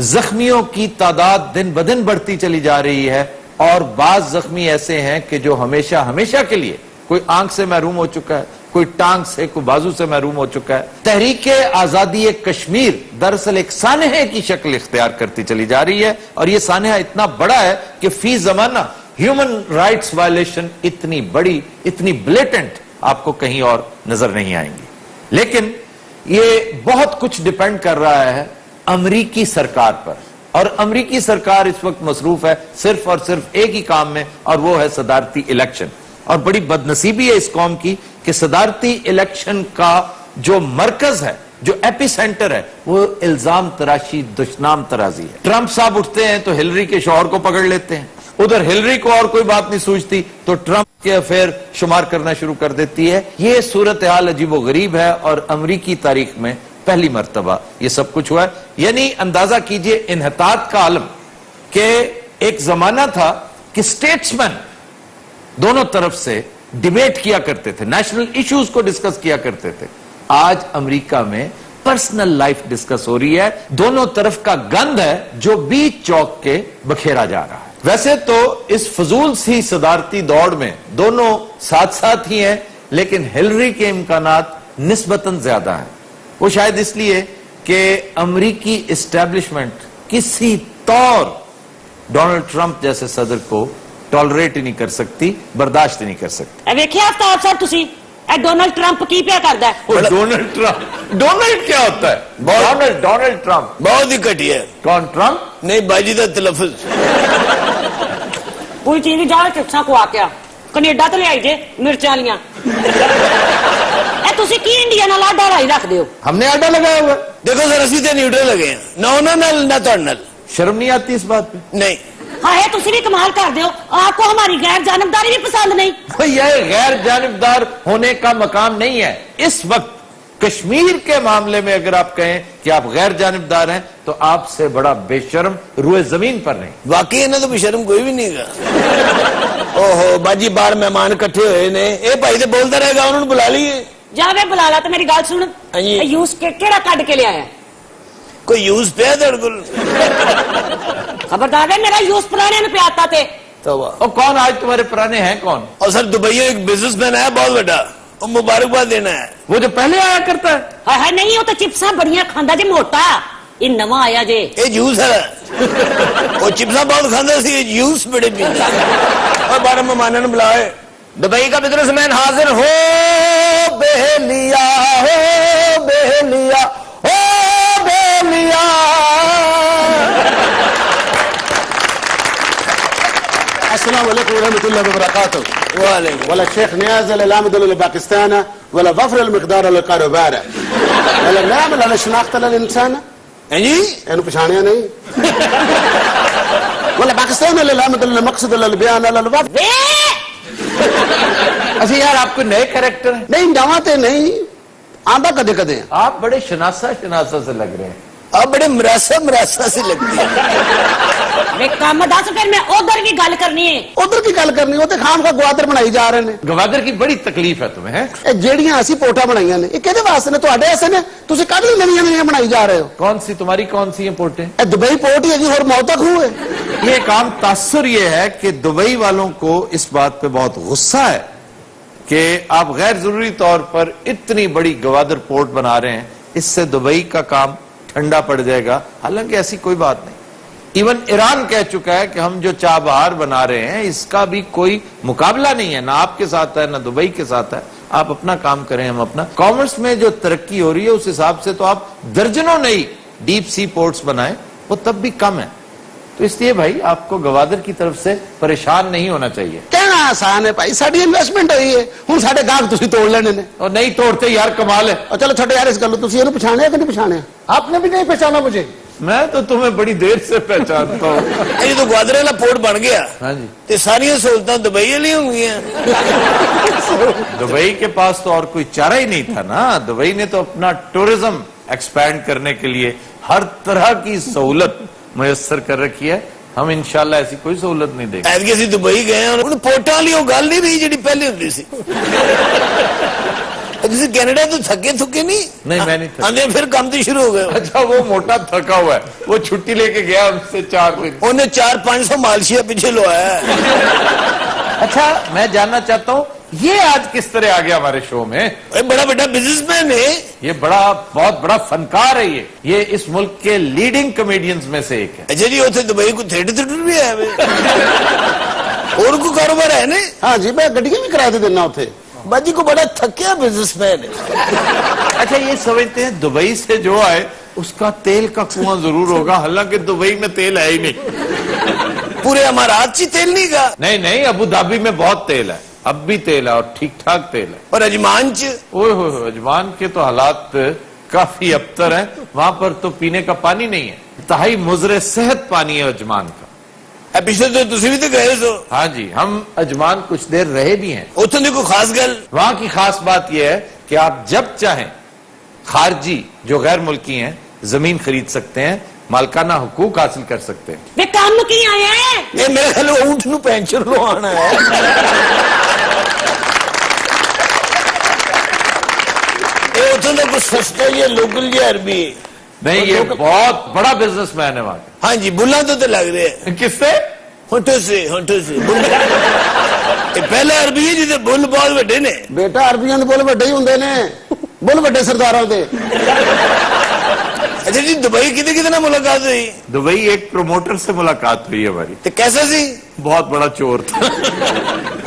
जख्मियों की तादाद दिन ब दिन बढ़ती चली जा रही है, और बाज जख्मी ऐसे हैं कि जो हमेशा हमेशा के लिए, कोई आंख से महरूम हो चुका है, कोई टांग से, कोई बाजू से महरूम हो चुका है। तहरीके आजादी कश्मीर दरअसल एक सानहे की शक्ल इख्तियार करती चली जा रही है, और यह सानहा इतना बड़ा है कि फी जमाना ह्यूमन राइट्स वायलेशन इतनी बड़ी, इतनी ब्लेटेंट आपको कहीं और नजर नहीं आएंगी। लेकिन ये बहुत कुछ डिपेंड कर रहा है अमरीकी सरकार पर, और अमरीकी सरकार इस वक्त मसरूफ है सिर्फ और सिर्फ एक ही काम में, और वो है सदारती इलेक्शन। और बड़ी बदनसीबी है इस कौम की कि सदारती इलेक्शन का जो मरकज है, जो एपी सेंटर है, वो इल्जाम तराशी, दुश्मनाम तराजी है। ट्रंप साहब उठते हैं तो हिलरी के शौहर को पकड़ लेते हैं, उधर हिलरी को और कोई बात नहीं सूझती तो ट्रंप के अफेयर शुमार करना शुरू कर देती है। ये सूरत हाल अजीबो गरीब है, और अमरीकी तारीख में पहली मर्तबा ये सब कुछ हुआ है। यानी अंदाजा कीजिए इन्हतात का आलम, के एक जमाना था कि स्टेट्समैन दोनों तरफ से डिबेट किया करते थे, नेशनल इश्यूज को डिस्कस किया करते थे। आज अमेरिका में पर्सनल लाइफ डिस्कस हो रही है, दोनों तरफ का गंद है जो बीच चौक के बखेरा जा रहा है। वैसे तो इस फजूल सी सदारती दौड़ में दोनों साथ साथ ही हैं, लेकिन हिलरी के इम्कानात निस्बतन ज्यादा हैं। वो शायद इसलिए कि अमरीकी इस्टेब्लिशमेंट किसी तौर डोनाल्ड ट्रंप जैसे सदर को टॉलरेट ही नहीं कर सकती, बर्दाश्त ही नहीं कर सकती। ਵੇਖਿਆ आफ्ताब साहब ਤੁਸੀਂ ਇਹ ਡੋਨਲਡ ट्रंप की ਪਿਆ ਕਰਦਾ ਹੈ? डोनाल्ड ट्रंप, डोनाल्ड क्या होता है? डोनाल्ड ट्रंप बहुत ही घटिया है। कौन? ट्रंप नहीं, बाजी का तलफुज। ਕੋਈ ਚੀਜ਼ ਜਾ ਚਿਪਸਾਂ ਕੋ ਆ ਗਿਆ ਕੈਨੇਡਾ ਤੋਂ ਲਿਆਈ ਜੇ ਮਿਰਚਾਂ ਵਾਲੀਆਂ ਇਹ ਤੁਸੀਂ ਕੀ ਇੰਡੀਆ ਨਾਲ ਆਡਾ ਲਾਈ ਰੱਖਦੇ ਹੋ? हमने आडा लगाया हुआ है। देखो सर, असी तो न्यूट्रल लगे हैं, ना उन्होंने ना तो नल। शर्म नहीं आती इस बात पे? नहीं। हाँ है ਤੁਸੀਂ भी कमाल करते हो, आपको हमारी गैर जानबदारी भी पसंद नहीं। यह गैर जानिबदार होने का मकाम नहीं है। इस वक्त कश्मीर के मामले में अगर आप कहें कि आप गैर जानिबदार हैं तो आपसे बड़ा बेशर्म रुए जमीन पर नहीं। वाकई इन्हें तो बेशर्म कोई भी नहीं गा। ओहो बाजी, बार मेहमान इकट्ठे हुए ने, ए भाई तो बोलता रहेगा, उन्होंने बुला लिए। ਜਾਵੇ ਬੁਲਾ ਲਾ ਤੇ ਮੇਰੀ ਗੱਲ ਸੁਣ ਹਾਂਜੀ। ਯੂਸ ਕਿਹੜਾ ਕੱਢ ਕੇ ਲਿਆਇਆ ਕੋਈ ਯੂਜ਼ ਪਿਆ ਤੁਹਾਡੇ ਕੋਲ? ਖਬਰਦਾਰ ਹੈ ਮੇਰਾ ਯੂਸ ਪੁਰਾਣੇ ਨੂੰ ਪਿਆਤਾ ਤੇ तौबा। और कौन आज तुम्हारे पुराने हैं कौन? और सर दुबई में एक बिजनेसमैन है बहुत बड़ा, वो मुबारकबाद देना है। वो जो पहले आया करता है। ਹਾਏ ਹਾਏ ਨਹੀਂ ਉਹ ਤਾਂ ਚਿਪਸਾਂ ਬੜੀਆਂ ਖਾਂਦਾ ਜੇ ਮੋਟਾ ਇਹ ਨਵਾਂ ਆਇਆ ਜੇ ये जूस है वो चिप्सा बहुत खांदा सी, ये जूस बड़े पींदा। और बारह मेहमानों ने बुलाए। दुबई का बिजनेसमैन हाजिर हो बेलिया, हो बेलिया, हो बेलिया। السلام عليكم ورحمة الله وبركاته. वालेकुम। ولا الشيخ نازل العمد لباكستان ولا ظفر المقدار للقاروبار ولا نعمل على شناخت للإنسان हैं जी يعني पछाणिया नहीं ولا पाकिस्तान للعمد للمقصد للبيان للوفد ਵੇ अच्छा यार आपको नए कैरेक्टर हैं। नहीं नवाते नहीं आंदा कदे कदे आप बड़े शनासा से लग रहे हैं। आप बड़े मरासा से लगती है। ਵੇ ਕੰਮ ਦੱਸ ਫਿਰ ਮੈਂ ਉਧਰ ਵੀ ਗੱਲ ਕਰਨੀ ਹੈ उधर की गल करनी वो खाम का गवादर बनाई जा रहे हैं गवादर की बड़ी तकलीफ है तुम्हें, हैं? ਇਹ ਜਿਹੜੀਆਂ ਅਸੀਂ ਪੋਟਾਂ ਬਣਾਈਆਂ ਨੇ ਇਹ ਕਿਹਦੇ ਵਾਸਤੇ ਨੇ ਤੁਹਾਡੇ ਵਾਸਤੇ ਨੇ ਤੁਸੀਂ ਕੱਢ ਲਈ ਨਵੀਆਂ ਨਵੀਆਂ ਬਣਾਈ ਜਾ ਰਹੇ ਹੋ कौन सी तुम्हारी कौन सी है पोर्टे? ਇਹ ਦੁਬਈ ਪੋਰਟ ਹੀ ਹੈਗੀ ਹੋਰ ਮੌਤ ਤੱਕ ਹੋਏ ये काम तासुर ये है कि दुबई वालों को इस बात पे बहुत गुस्सा है कि आप गैर जरूरी तौर पर इतनी बड़ी गवादर पोर्ट बना रहे हैं, इससे दुबई का काम ठंडा पड़ जाएगा। हालांकि ऐसी कोई बात नहीं। इवन ईरान कह चुका है कि हम जो चाबहार बना रहे हैं इसका भी कोई मुकाबला नहीं है, ना आपके साथ है ना दुबई के साथ है। आप अपना काम करें, हम अपना। कॉमर्स में जो तरक्की हो रही है उस हिसाब से तो आप दर्जनों नई डीप सी पोर्ट्स बनाएं, वो तब भी कम है। तो इसलिए भाई आपको गवादर की तरफ से परेशान नहीं होना चाहिए। ਕਹਿਣਾ ਆਸਾਨ ਹੈ ਭਾਈ ਸਾਡੀ ਇਨਵੈਸਟਮੈਂਟ ਹੋਈ ਹੈ ਹੁਣ ਸਾਡੇ ਗਾਹਕ ਤੁਸੀਂ ਤੋੜ ਲੈਣੇ ਨੇ और नहीं तोड़ते यार, कमाल है। और चलो छोटे यार इस गल ਤੁਸੀਂ ਇਹਨੂੰ ਪਛਾਣਿਆ ਕਿ ਨਹੀਂ ਪਛਾਣਿਆ आपने भी नहीं पहचाना मुझे मैं तो तुम्हें बड़ी देर से पहचानता हूँ। ये तो ग्वादर वाला पोर्ट बन गया हाँ जी। ते सारियां सहूलतां दुबई वाली होंगी। दुबई के पास तो और कोई चारा ही नहीं था ना। दुबई ने तो अपना टूरिज्म एक्सपैंड करने के लिए हर तरह की सहूलत मुयस्सर कर रखी है। हम इंशाल्लाह ऐसी कोई सहूलत नहीं देंगे। ਐਤਕੀ ਅਸੀਂ ਦੁਬਈ ਗਏ ਹਾਂ ਹੁਣ ਪੋਰਟਾਂ ਵਾਲੀ ਉਹ ਗੱਲ ਨਹੀਂ ਰਹੀ ਜਿਹੜੀ ਪਹਿਲੇ ਹੁੰਦੀ ਸੀ। ਤੁਸੀਂ ਕੈਨੇਡਾ ਤੋਂ ਥੱਕੇ ਥੁੱਕੇ ਨਹੀਂ? नहीं मैं नहीं था। ਆਂਦੇ ਫਿਰ ਕੰਮ ਤੇ ਸ਼ੁਰੂ ਹੋ ਗਏ। अच्छा वो मोटा थका हुआ है, वो छुट्टी लेके गया हमसे 4 दिन। ਉਹਨੇ 400-500 मालशिया पीछे लवाया है। अच्छा मैं जानना चाहता हूँ ये आज किस तरह आ गया हमारे शो में? ये बड़ा बड़ा बिजनेसमैन है। ये बहुत बड़ा फनकार है। ये इस मुल्क के लीडिंग कॉमेडियंस में से एक है। अच्छा जी उसे दुबई को थिएटर भी है वे। और को कारोबार है ने? हाँ जी मैं गड्डियां भी किराए ते देना उथे बाजी को बड़ा थकिया बिजनेसमैन है। अच्छा ये समझते हैं दुबई से जो आए उसका तेल का कुआं जरूर होगा, हालांकि दुबई में तेल है ही नहीं। पूरे अमारात ची तेल नहीं का? नहीं अबू धाबी में बहुत तेल है, अब भी तेल है और ठीक ठाक तेल है। और अजमान च? ओए हो अजमान के तो हालात काफी अबतर हैं। वहां पर तो पीने का पानी नहीं है, इंतहाई मुजरे सेहत पानी है अजमान का। पिछले तो तुसी भी तो गए सो। हाँ जी हम अजमान कुछ देर रहे भी हैं। उतों की कोई खास गल? वहां की खास बात यह है कि आप जब चाहें खारजी जो गैर मुल्की हैं जमीन खरीद सकते हैं, मालकाना हुकूक हासिल कर सकते हैं। ਵੇ ਕੰਮ ਕੀ ਆਇਆ ਹੈ ये मेरे ख्याल ऊंट नु पेंशन लवाना है। ये उतों का कुछ सस्ता ये लोकल ये अरबी। नहीं ये बहुत बड़ा बिजनेसमैन है वहां का। हाँ जी बुल्ला तो लग रहे हैं। किससे? होठों से ये पहला अरबी है जिसे बुल बहुत बड़े ने। बेटा अरबियां दे बुल ਵੱਡੇ ਹੀ ਹੁੰਦੇ ਨੇ बुल ਵੱਡੇ सरदारां दे। अच्छा जी दुबई कितने मुलाकात हुई? दुबई एक प्रमोटर से मुलाकात हुई हमारी। तो कैसा सी? बहुत बड़ा चोर था।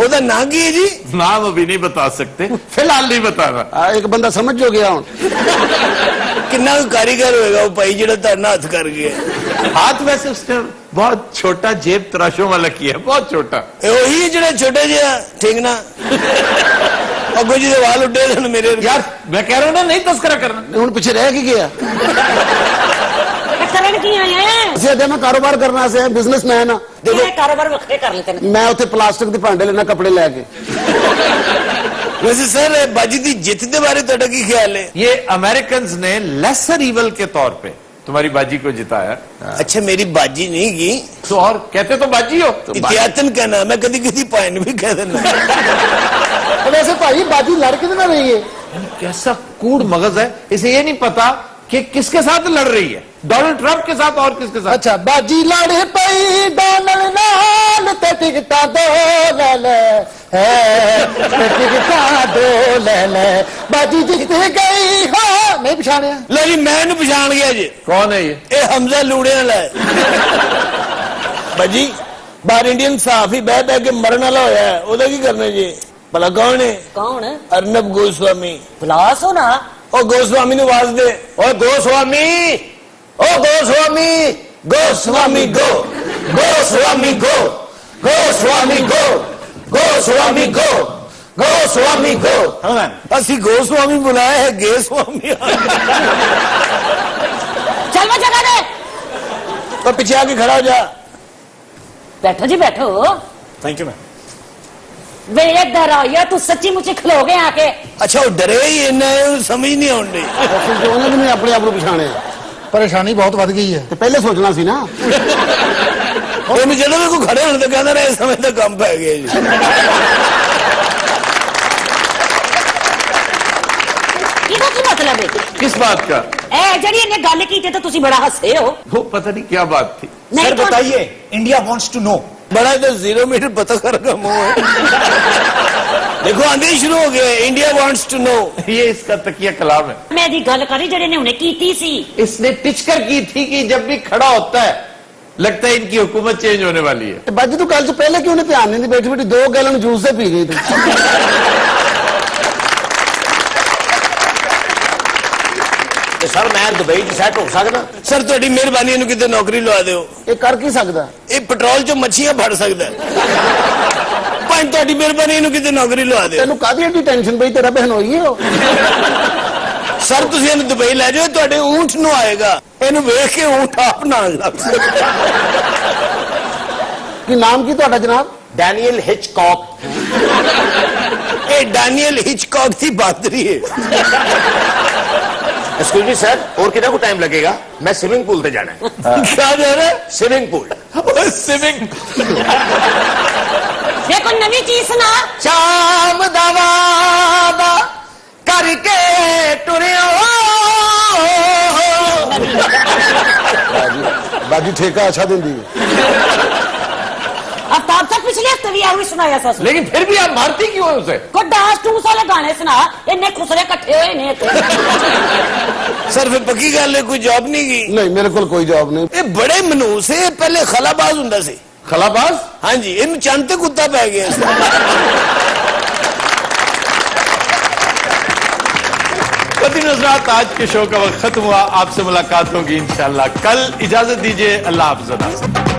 ਉਹਦਾ ਨਾਂ ਕੀ ਹੈ जी? नाम अभी नहीं बता सकते, फिलहाल नहीं बताना। एक बंदा समझ जो गया ਹੁਣ किन्ना कारीगर होएगा वो भाई ਜਿਹੜਾ ਤੁਹਾਡਾ ਹੱਥ ਕਰ ਗਿਆ? हाथ वैसे उसने बहुत छोटा जेब तराशों वाला किया, बहुत छोटा। ਇਹ ਉਹੀ ਜਿਹੜਾ ਛੋਟਾ ਜਿਹਾ ਠੇਂਗਣਾ ਅੱਗੋਂ ਜਿਹਦੇ ਵਾਲ ਉੱਡੇ ਸਨ ਮੇਰੇ यार मैं कह रहा हूं ना नहीं तस्करा करना। ਹੁਣ ਪਿੱਛੇ ਰਹਿ ਕੀ ਗਿਆ ਇਹ ਕਰਨ ਕੀ ਆਇਆ ਹੈ ਅਸੀਂ ਅੱਗੇ ਮੈਂ ਕਾਰੋਬਾਰ ਕਰਨਾ ਸੀ ਬਿਜ਼ਨਸਮੈਨ ਆ ਇਹ ਕਾਰੋਬਾਰ ਵੱਖਰੇ ਕਰ ਲੈਤੇ ਨੇ ਮੈਂ ਉੱਥੇ ਪਲਾਸਟਿਕ ਦੇ ਭਾਂਡੇ ਲੈਣਾ ਕੱਪੜੇ ਲੈ ਕੇ वैसे सर बाजी दी जित के बारे ਤੁਹਾਡਾ ਕੀ ਖਿਆਲ है? ये अमेरिकन ने लेसर ईवल के तौर पे तुम्हारी बाजी को जिताया। अच्छा मेरी बाजी नहीं की तो और कहते तो बाजी हो। इतिहातन कहना मैं कभी किसी पाइन भी कह देना। वैसे भाई बाजी लड़ किधर ना रही है? कैसा कूड़ मगज है, इसे ये नहीं पता कि किसके साथ लड़ रही है, डोनाल्ड ट्रंप के साथ और किसके साथ। अच्छा बाजी लड़ पई डोनाल्ड नाल ते टिकटा दो ले ले ते टिकटा दो ले ले बाजी जीत गई हो नहीं पछाणिया ਲੋ ਜੀ ਮੈਂ ਇਹਨੂੰ ਪਛਾਣ ਗਿਆ ਜੀ कौन है ये? ਇਹ ਹਮਜ਼ਾ ਲੂੜੇ ਵਾਲਾ ਹੈ ਬਾਜੀ ਬਾਹਰ ਇੰਡੀਅਨ ਸਾਫ ਹੀ ਬਹਿ ਬਹਿ ਕੇ ਮਰਨ ਵਾਲਾ ਹੋਇਆ ਹੈ, ਉਹਦਾ ਕੀ ਕਰਨਾ ਜੀ ਭਲਾ ਕੌਣ ਹੈ? ਕੌਣ? ਅਰਨਬ ਗੋਸਵਾਮੀ ਬਲਾਸ ਹੋ ਨਾ। ਉਹ ਗੋਸਵਾਮੀ ਨੂੰ ਆਵਾਜ਼ ਦੇ ਓਏ ਗੋਸਵਾਮੀ ਓ ਗੋਸਵਾਮੀ ਗੋਸਵਾਮੀ ਗੋ ਗੋਸਵਾਮੀ ਗੋ ਗੋਸਵਾਮੀ ਗੋ ਗੋਸਵਾਮੀ ਗੋ ਗੋਸਵਾਮੀ ਗੋ ਅਸੀਂ ਗੋਸਵਾਮੀ ਬੁਲਾਇਆ ਹੈ ਗੇਸਵਾਮੀ ਚੱਲ ਵਾ ਜਗ੍ਹਾ ਦੇ। तो पीछे आके खड़ा हो जा। ਬੈਠੋ ਜੀ ਬੈਠੋ। Thank you ma'am. ਵੇ ਇੱਧਰ ਆ ਯਾਰ, ਤੂੰ ਸੱਚੀ ਮੁੱਚੀ ਖਲੋ ਗਿਆ ਆ ਕੇ। अच्छा वो डरे ही इन्ना है, ਉਹਨੂੰ समझ नहीं आउंदी। ਉਹਨੇ ਵੀ ਨਹੀਂ ਆਪਣੇ ਆਪ ਨੂੰ ਪਛਾਣਿਆ ਪਰੇਸ਼ਾਨੀ ਬਹੁਤ ਵੱਧ ਗਈ ਹੈ ਤੇ ਪਹਿਲੇ ਸੋਚਣਾ ਸੀ ਨਾ ਉਹਨੂੰ ਜਦੋਂ ਵੀ ਕੋਈ ਖੜੇ ਹੋਣ ਤੇ ਕਹਿੰਦਾ ਨਾ ਇਸ ਸਮੇਂ ਤਾਂ ਕੰਮ ਪੈ ਗਿਆ ਜੀ। ਇਹਦਾ ਕੀ ਮਤਲਬ ਹੈ? किस बात का? ਇਹ ਜਿਹੜੀ ਇਹਨੇ ਗੱਲ ਕੀਤੀ ਤੇ ਤੁਸੀਂ ਬੜਾ ਹੱਸੇ ਹੋ। वो पता नहीं क्या बात थी। ਨਹੀਂ सर ਤਾਂ- बताइए, इंडिया वांट्स टू नो। बड़ा तो 0 मीटर पता कर का मुंह है। देखो आंधे ही शुरू हो गए, इंडिया वांट्स टू नो। ये इसका तकिया कलाम है। ਮੈਂ ਦੀ ਗੱਲ ਕਰੀ ਜਿਹੜੇ ਨੇ ਹੁਣੇ ਕੀਤੀ ਸੀ। इसने टिचकर की थी कि जब भी खड़ा होता है लगता है इनकी हुकूमत चेंज होने वाली है। ਤੇ ਬਾਜੀ ਤੂੰ ਕੱਲ ਤੋਂ ਪਹਿਲੇ ਕਿਉਂ ਨਹੀਂ ਧਿਆਨ ਨਹੀਂ ਬੈਠੀ ਬੈਠੀ 2 ਗੈਲਨ ਜੂਸ ਦੇ ਪੀ ਗਈ ਤੂੰ ਤੇ ਸਰ ਮੈਂ ਦੁਬਈ 'ਚ ਸੈੱਟ ਹੋ ਸਕਦਾ? ਸਰ ਤੁਹਾਡੀ ਮਿਹਰਬਾਨੀ ਇਹਨੂੰ ਕਿਤੇ ਨੌਕਰੀ ਲਵਾ ਦਿਓ। ਇਹ ਕਰ ਕੀ ਸਕਦਾ ਇਹ ਪੈਟਰੋਲ 'ਚੋਂ ਮੱਛੀਆਂ ਫੜ ਸਕਦਾ ਹੈ। ਭਾਈ ਤੁਹਾਡੀ ਮਿਹਰਬਾਨੀ ਇਹਨੂੰ ਕਿਤੇ ਨੌਕਰੀ ਲਵਾ ਦਿਓ। ਤੈਨੂੰ ਕਾਹਦੀ ਏਡੀ ਟੈਨਸ਼ਨ ਪਈ ਤੇਰਾ ਬਹਿਨੋਈ ਹੈ ਉਹ ਸਰ ਤੁਸੀਂ ਇਹਨੂੰ ਦੁਬਈ ਲੈ ਜਾਓ, ਤੁਹਾਡੇ ਊਂਠ ਨੂੰ ਆਏਗਾ, ਇਹਨੂੰ ਵੇਖ ਕੇ ਊਂਠ ਆਪ ਨਾਲ ਲੱਗ ਕੀ ਨਾਮ ਕੀ ਤੁਹਾਡਾ ਜਨਾਬ ਡੈਨੀਅਲ ਹਿਚਕੌਕ। ਇਹ ਡੈਨੀਅਲ ਹਿਚਕੌਕ ਦੀ ਬਾਦਰੀ ਹੈ। एक्सक्यूज मी सर, और कितना को टाइम लगेगा? मैं स्विमिंग पूल पे जाना है। क्या जा रहा है? Swimming pool. स्विमिंग ये कोई नवी चीज सुना। ਸ਼ਾਮ ਦਾ ਵਾਦਾ ਕਰਕੇ ਟੁਰਿਓ ਬਾਜੀ ਠੇਕਾ ਅੱਛਾ ਦਿੰਦੀ ਹੈ अब तब तक पिछले हफ्ते भी आवी सुनाया सा। लेकिन फिर भी आप मारती क्यों है उसे? को डांस टूस वाले गाने सुना, इन्ने खुसरे इकट्ठे हुए ने इत्थे। सर फिर पक्की गल है, कोई जॉब नहीं की? ਨਹੀਂ ਮੇਰੇ ਕੋਲ ਕੋਈ ਜਵਾਬ ਨਹੀਂ ਇਹ ਬੜੇ ਮਨੂਸ ਹੈ, ਪਹਿਲੇ ਖਲਾਬਾਜ਼ ਹੁੰਦਾ ਸੀ। खलाबाज? ਹਾਂਜੀ ਇਹਨੂੰ ਚੰਨ ਤੇ ਕੁੱਤਾ ਪੈ ਗਿਆ ਸੀ। कदीम नज़रात, आज के शो का वक्त खत्म हुआ। आपसे मुलाकात होगी इंशाल्लाह कल। इजाजत दीजिए, अल्लाह हाफ़िज़।